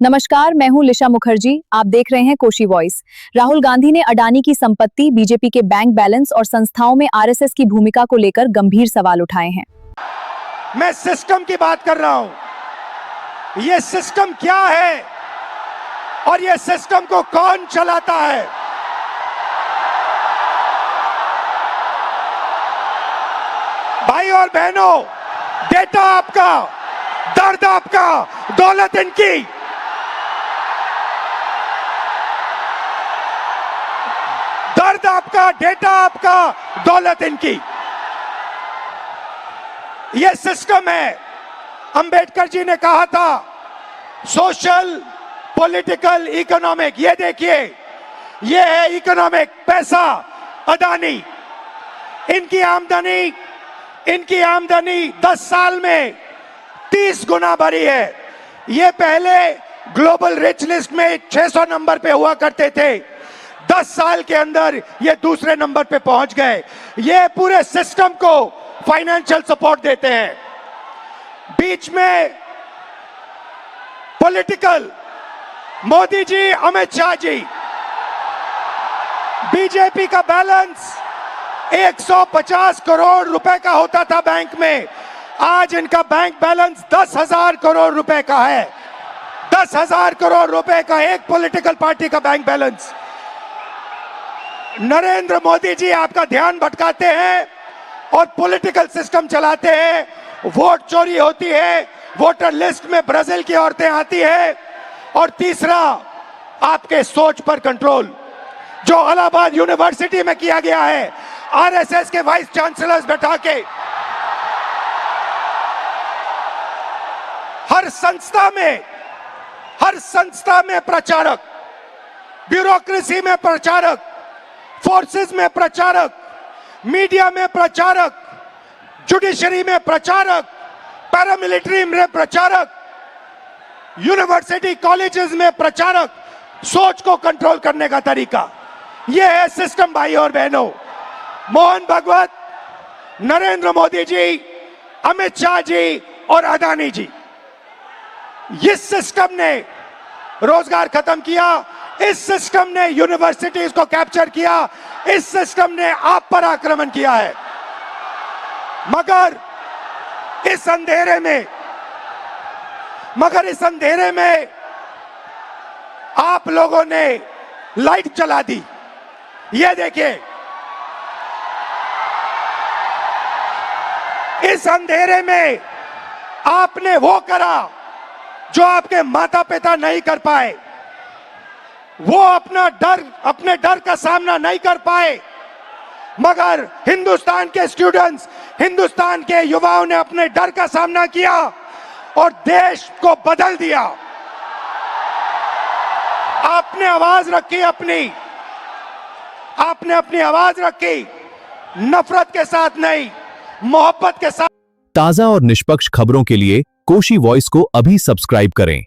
नमस्कार, मैं हूं लिशा मुखर्जी। आप देख रहे हैं कोशी वॉइस। राहुल गांधी ने अडानी की संपत्ति, बीजेपी के बैंक बैलेंस और संस्थाओं में आरएसएस की भूमिका को लेकर गंभीर सवाल उठाए हैं। मैं सिस्टम की बात कर रहा हूं। ये सिस्टम क्या है और ये सिस्टम को कौन चलाता है? भाई और बहनों, डेटा आपका, दर्द आपका, दौलत इनकी। दर्द आपका, डेटा आपका, दौलत इनकी। यह सिस्टम है। अंबेडकर जी ने कहा था सोशल, पॉलिटिकल, इकोनॉमिक। ये देखिए, ये है इकोनॉमिक। पैसा, अडानी, इनकी आमदनी 10 साल में 30 गुना बढ़ी है। ये पहले ग्लोबल रिच लिस्ट में 600 नंबर पे हुआ करते थे। 10 साल के अंदर ये दूसरे नंबर पे पहुंच गए। ये पूरे सिस्टम को फाइनेंशियल सपोर्ट देते हैं। बीच में पॉलिटिकल, मोदी जी, अमित शाह जी। बीजेपी का बैलेंस 150 करोड़ रुपए का होता था बैंक में। आज इनका बैंक बैलेंस 10,000 करोड़ रुपए का है। 10,000 करोड़ रुपए का एक पॉलिटिकल पार्टी का बैंक बैलेंस। नरेंद्र मोदी जी आपका ध्यान भटकाते हैं और पॉलिटिकल सिस्टम चलाते हैं। वोट चोरी होती है, वोटर लिस्ट में ब्राजील की औरतें आती है। और तीसरा, आपके सोच पर कंट्रोल, जो इलाहाबाद यूनिवर्सिटी में किया गया है आरएसएस के वाइस चांसलर्स बैठा के। हर संस्था में प्रचारक, ब्यूरोक्रेसी में प्रचारक, फोर्सेस में प्रचारक, मीडिया में प्रचारक, जुडिशरी में प्रचारक, पैरामिलिट्री में प्रचारक, यूनिवर्सिटी कॉलेजेस में प्रचारक। सोच को कंट्रोल करने का तरीका यह है सिस्टम। भाई और बहनों, मोहन भगवत, नरेंद्र मोदी जी, अमित शाह जी और अडानी जी, इस सिस्टम ने रोजगार खत्म किया। इस सिस्टम ने यूनिवर्सिटीज को कैप्चर किया। इस सिस्टम ने आप पर आक्रमण किया है। मगर इस अंधेरे में आप लोगों ने लाइट जला दी। ये देखिए, इस अंधेरे में आपने वो करा जो आपके माता पिता नहीं कर पाए। वो अपने डर का सामना नहीं कर पाए, मगर हिंदुस्तान के स्टूडेंट्स, हिंदुस्तान के युवाओं ने अपने डर का सामना किया और देश को बदल दिया। आपने अपनी आवाज रखी, नफरत के साथ नहीं, मोहब्बत के साथ। ताजा और निष्पक्ष खबरों के लिए कोशी वॉइस को अभी सब्सक्राइब करें।